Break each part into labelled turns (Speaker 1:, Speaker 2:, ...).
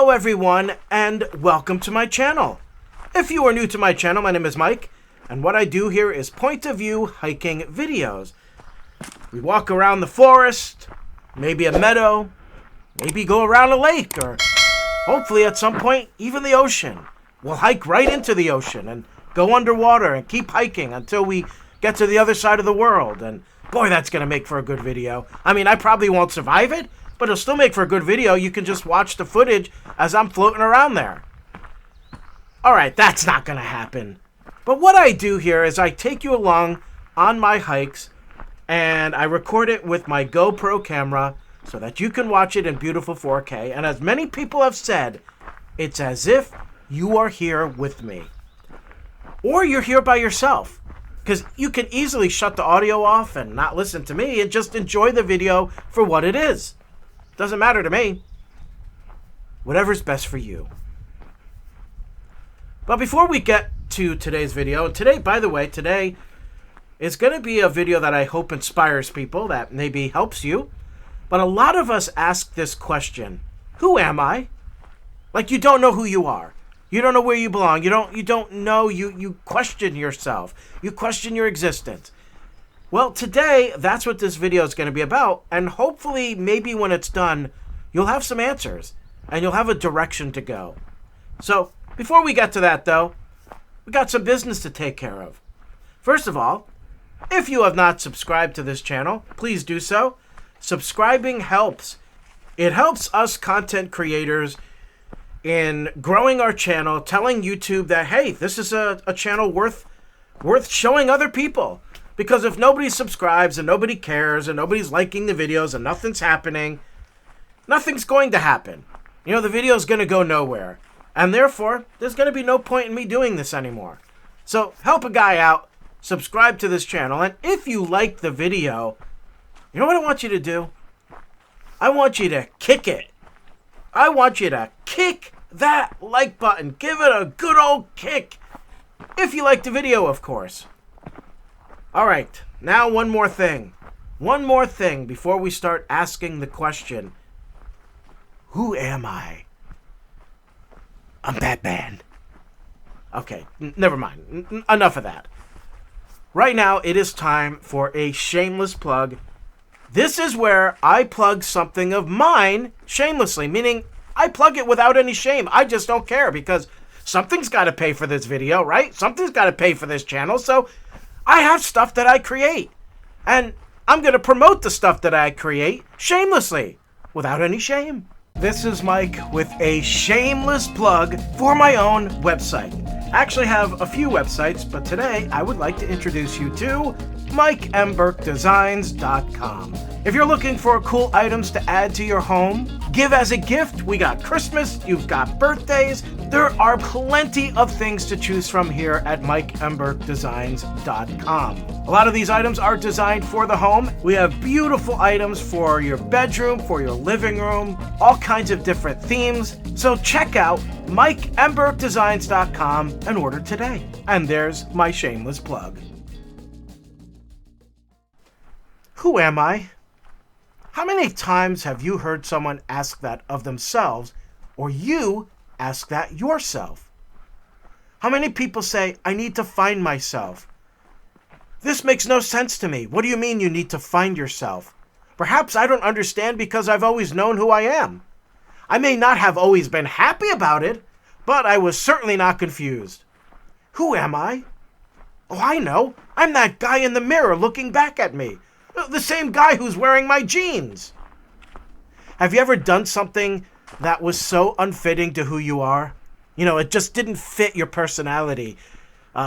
Speaker 1: Hello everyone, and welcome to my channel. If you are new to my channel, my name is Mike, and what I do here is point of view hiking videos. We walk around the forest, maybe a meadow, maybe go around a lake, or hopefully at some point even the ocean. We'll hike right into the ocean and go underwater and keep hiking until we get to the other side of the world. And boy, that's gonna make for a good video. I mean, I probably won't survive it, but it'll still make for a good video. You can just watch the footage as I'm floating around there. Alright, that's not gonna happen. But what I do here is I take you along on my hikes and I record it with my GoPro camera so that you can watch it in beautiful 4K. And as many people have said, it's as if you are here with me. Or you're here by yourself. Because you can easily shut the audio off and not listen to me and just enjoy the video for what it is. Doesn't matter to me. Whatever's best for you. But before we get to today's video, and today, by the way, today is going to be a video that I hope inspires people, that maybe helps you. But a lot of us ask this question: who am I? Like you don't know who you are. You don't know where you belong. You don't know, you question yourself. You question your existence. Well, today, that's what this video is going to be about, and hopefully, maybe when it's done, you'll have some answers, and you'll have a direction to go. So, before we get to that, though, we got some business to take care of. First of all, if you have not subscribed to this channel, please do so. Subscribing helps. It helps us content creators in growing our channel, telling YouTube that, hey, this is a channel worth showing other people. Because if nobody subscribes and nobody cares and nobody's liking the videos and nothing's happening, nothing's going to happen. You know, the video's going to go nowhere. And therefore, there's going to be no point in me doing this anymore. So help a guy out, subscribe to this channel, and if you like the video, you know what I want you to do? I want you to kick it. I want you to kick that like button. Give it a good old kick. If you like the video, of course. Alright, now one more thing. One more thing before we start asking the question, who am I? I'm Batman. Okay, never mind. Enough of that. Right now, it is time for a shameless plug. This is where I plug something of mine shamelessly, meaning I plug it without any shame. I just don't care because something's got to pay for this video, right? Something's got to pay for this channel, so I have stuff that I create, and I'm going to promote the stuff that I create shamelessly, without any shame. This is Mike with a shameless plug for my own website. I actually have a few websites, but today I would like to introduce you to MikeMburkDesigns.com. If you're looking for cool items to add to your home, give as a gift, we got Christmas, you've got birthdays, there are plenty of things to choose from here at MikeMburkDesigns.com. A lot of these items are designed for the home. We have beautiful items for your bedroom, for your living room, all kinds of different themes. So check out MikeMburkDesigns.com and order today. And there's my shameless plug. Who am I? How many times have you heard someone ask that of themselves, or you ask that yourself? How many people say, I need to find myself? This makes no sense to me. What do you mean you need to find yourself? Perhaps I don't understand because I've always known who I am. I may not have always been happy about it, but I was certainly not confused. Who am I? Oh, I know. I'm that guy in the mirror looking back at me. The same guy who's wearing my jeans. Have you ever done something that was so unfitting to who you are? You know, it just didn't fit your personality.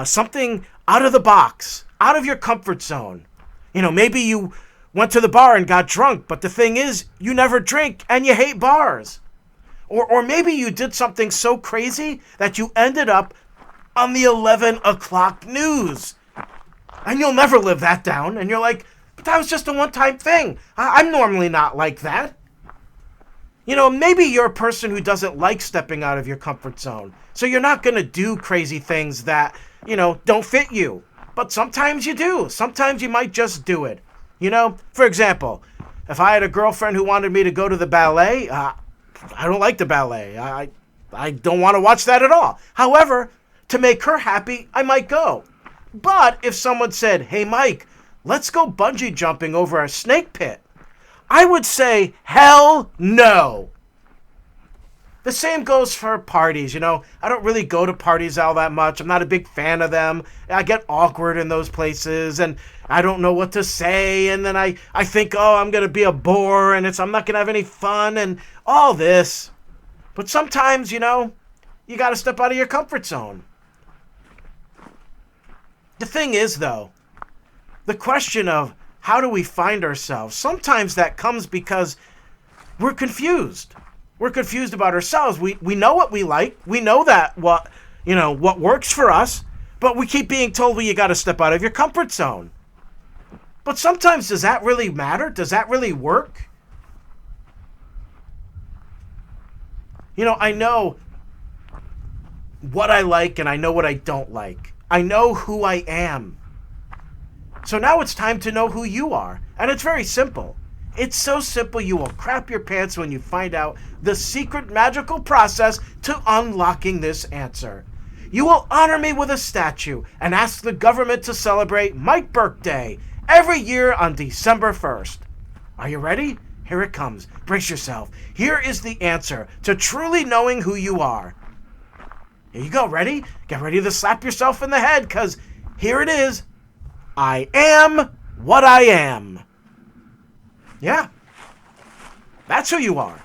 Speaker 1: Something out of the box, out of your comfort zone. You know, maybe you went to the bar and got drunk, but the thing is, you never drink and you hate bars. Or maybe you did something so crazy that you ended up on the 11 o'clock news. And you'll never live that down. And you're like, but that was just a one-time thing. I'm normally not like that. You know, maybe you're a person who doesn't like stepping out of your comfort zone. So you're not going to do crazy things that, you know, don't fit you. But sometimes you do. Sometimes you might just do it. You know, for example, if I had a girlfriend who wanted me to go to the ballet, I don't like the ballet. I don't want to watch that at all. However, to make her happy, I might go. But if someone said, hey, Mike, let's go bungee jumping over a snake pit, I would say, hell no. The same goes for parties. You know, I don't really go to parties all that much. I'm not a big fan of them. I get awkward in those places, and I don't know what to say, and then I think, oh, I'm going to be a bore, and I'm not going to have any fun, and all this. But sometimes, you know, you got to step out of your comfort zone. The thing is, though, the question of how do we find ourselves, sometimes that comes because we're confused. We're confused about ourselves. We know what we like. We know that what works for us, but we keep being told, well, you got to step out of your comfort zone. But sometimes, does that really matter? Does that really work? You know, I know what I like and I know what I don't like. I know who I am. So now it's time to know who you are. And it's very simple. It's so simple you will crap your pants when you find out the secret magical process to unlocking this answer. You will honor me with a statue and ask the government to celebrate Mike Burke Day every year on December 1st. Are you ready? Here it comes. Brace yourself. Here is the answer to truly knowing who you are. Here you go. Ready? Get ready to slap yourself in the head, because here it is. I am what I am. Yeah. That's who you are.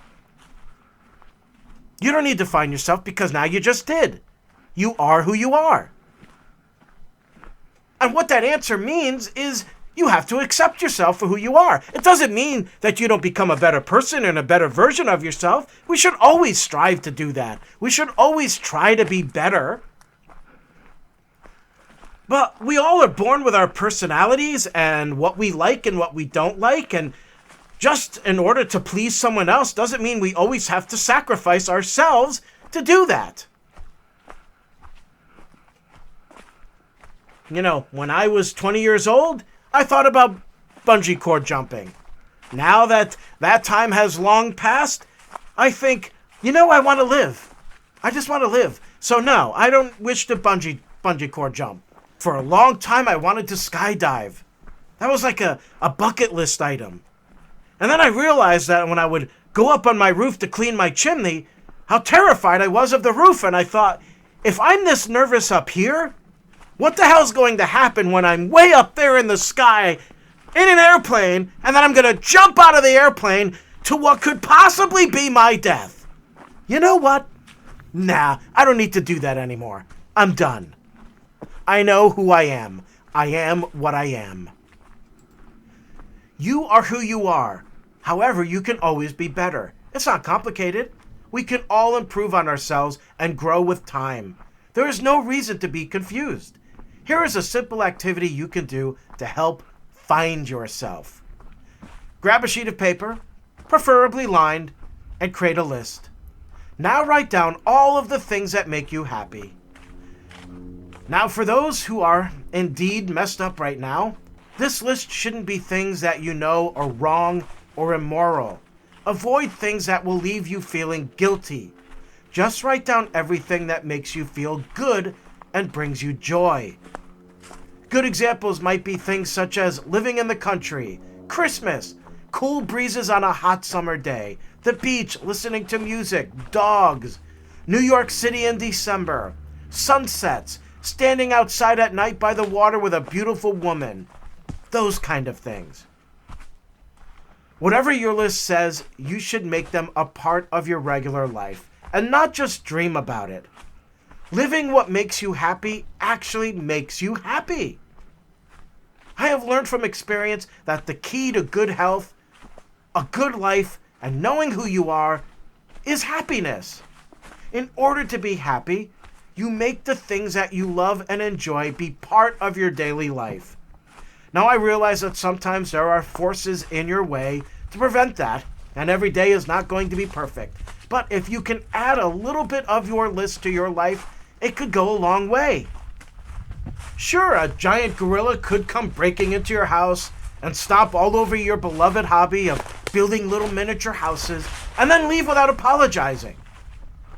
Speaker 1: You don't need to find yourself, because now you just did. You are who you are. And what that answer means is you have to accept yourself for who you are. It doesn't mean that you don't become a better person and a better version of yourself. We should always strive to do that. We should always try to be better. But we all are born with our personalities and what we like and what we don't like. And just in order to please someone else doesn't mean we always have to sacrifice ourselves to do that. You know, when I was 20 years old, I thought about bungee cord jumping. Now that that time has long passed, I think, I want to live. I just want to live. So no, I don't wish to bungee cord jump. For a long time, I wanted to skydive. That was like a bucket list item. And then I realized that when I would go up on my roof to clean my chimney, how terrified I was of the roof. And I thought, if I'm this nervous up here, what the hell's going to happen when I'm way up there in the sky in an airplane, and then I'm going to jump out of the airplane to what could possibly be my death? You know what? Nah, I don't need to do that anymore. I'm done. I know who I am. I am what I am. You are who you are. However, you can always be better. It's not complicated. We can all improve on ourselves and grow with time. There is no reason to be confused. Here is a simple activity you can do to help find yourself. Grab a sheet of paper, preferably lined, and create a list. Now write down all of the things that make you happy. Now, for those who are indeed messed up right now, this list shouldn't be things that you know are wrong or immoral. Avoid things that will leave you feeling guilty. Just write down everything that makes you feel good and brings you joy. Good examples might be things such as living in the country, Christmas, cool breezes on a hot summer day, the beach, listening to music, dogs, New York City in December, sunsets, standing outside at night by the water with a beautiful woman, those kind of things. Whatever your list says, you should make them a part of your regular life and not just dream about it. Living what makes you happy actually makes you happy. I have learned from experience that the key to good health, a good life, and knowing who you are is happiness. In order to be happy, you make the things that you love and enjoy be part of your daily life. Now, I realize that sometimes there are forces in your way to prevent that, and every day is not going to be perfect. But if you can add a little bit of your list to your life, it could go a long way. Sure, a giant gorilla could come breaking into your house and stomp all over your beloved hobby of building little miniature houses, and then leave without apologizing.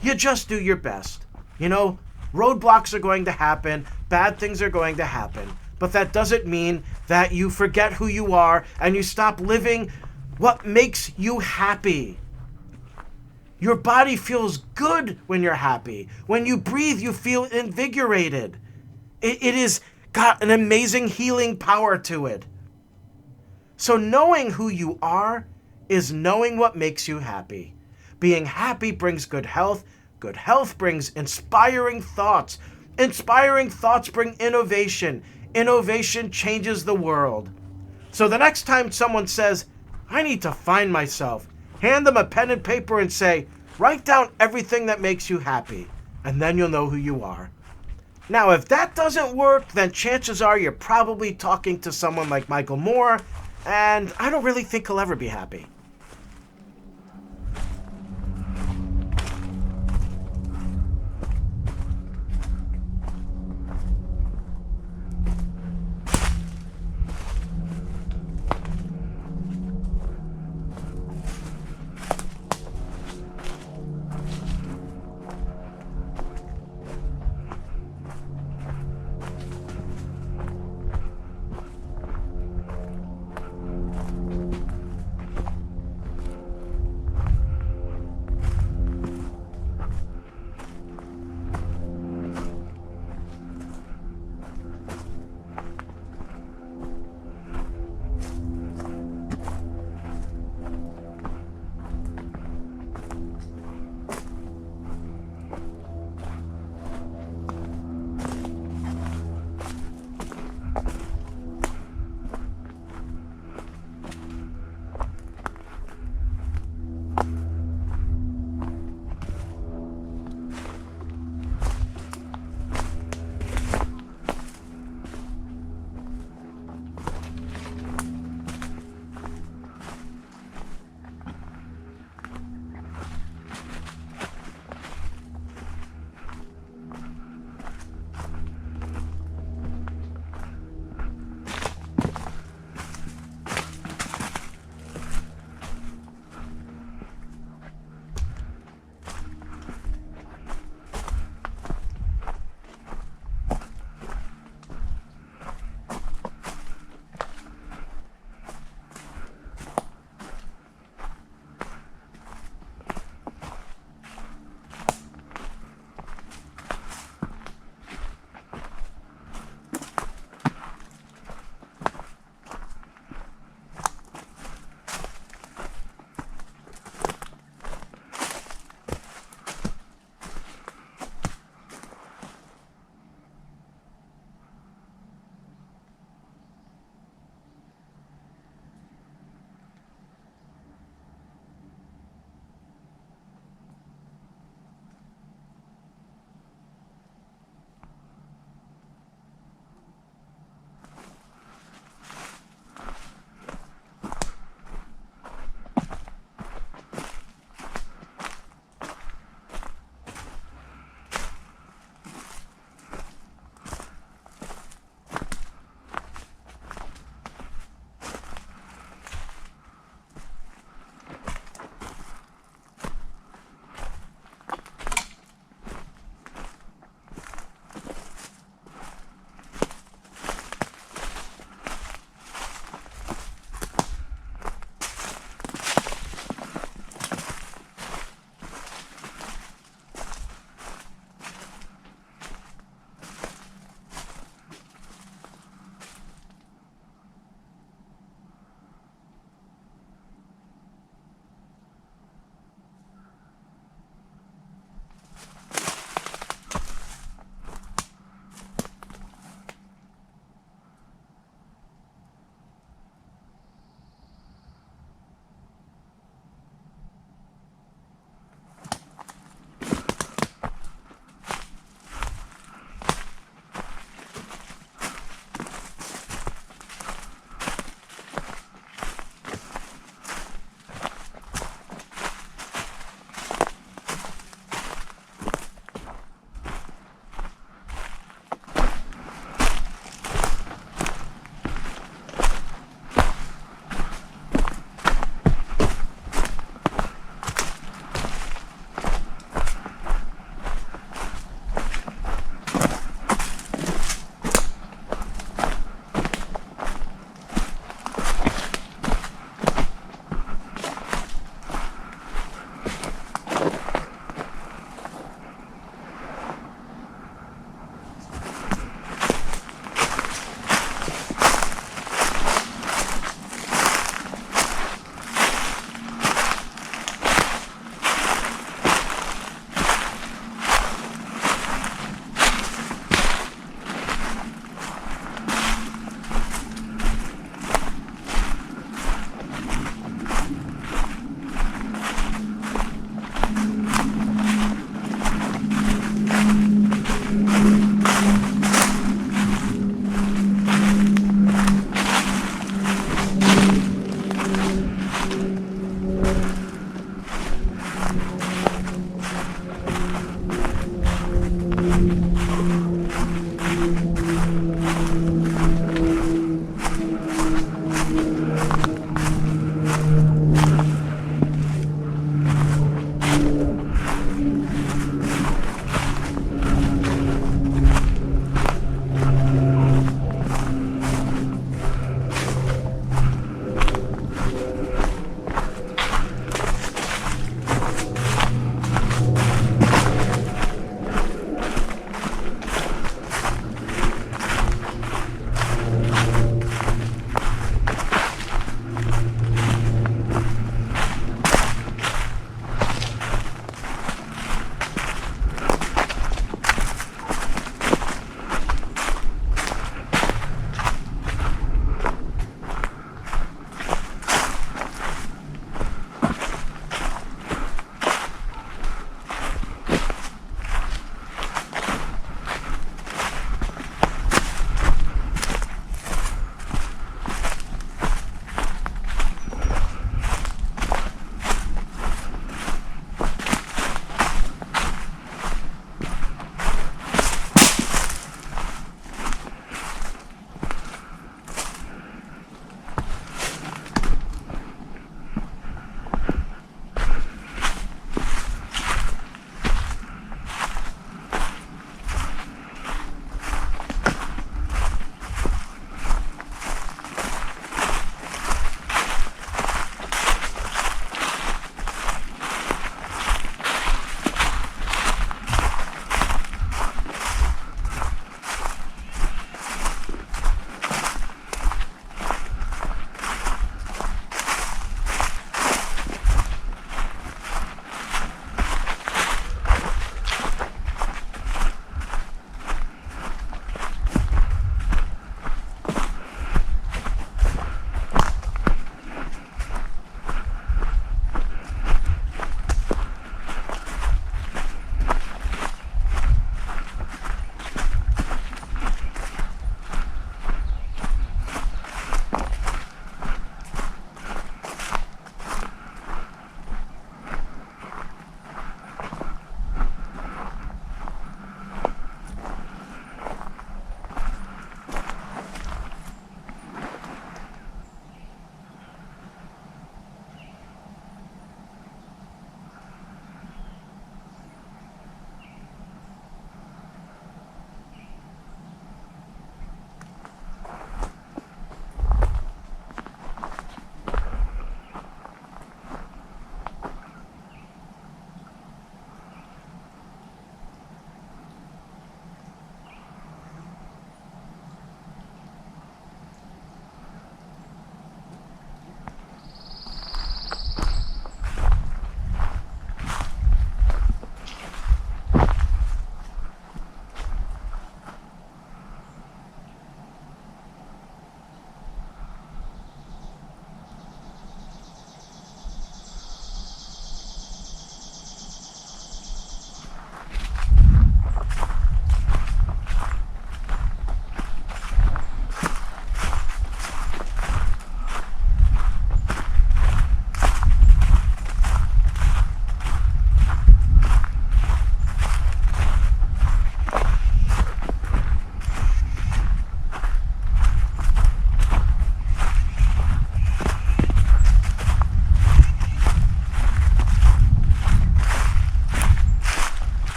Speaker 1: You just do your best. You know, roadblocks are going to happen, bad things are going to happen, but that doesn't mean that you forget who you are and you stop living what makes you happy. Your body feels good when you're happy. When you breathe, you feel invigorated. It has got an amazing healing power to it. So knowing who you are is knowing what makes you happy. Being happy brings good health. Good health brings inspiring thoughts. Inspiring thoughts bring innovation. Innovation changes the world. So the next time someone says, I need to find myself, hand them a pen and paper and say, write down everything that makes you happy, and then you'll know who you are. Now, if that doesn't work, then chances are you're probably talking to someone like Michael Moore, and I don't really think he'll ever be happy.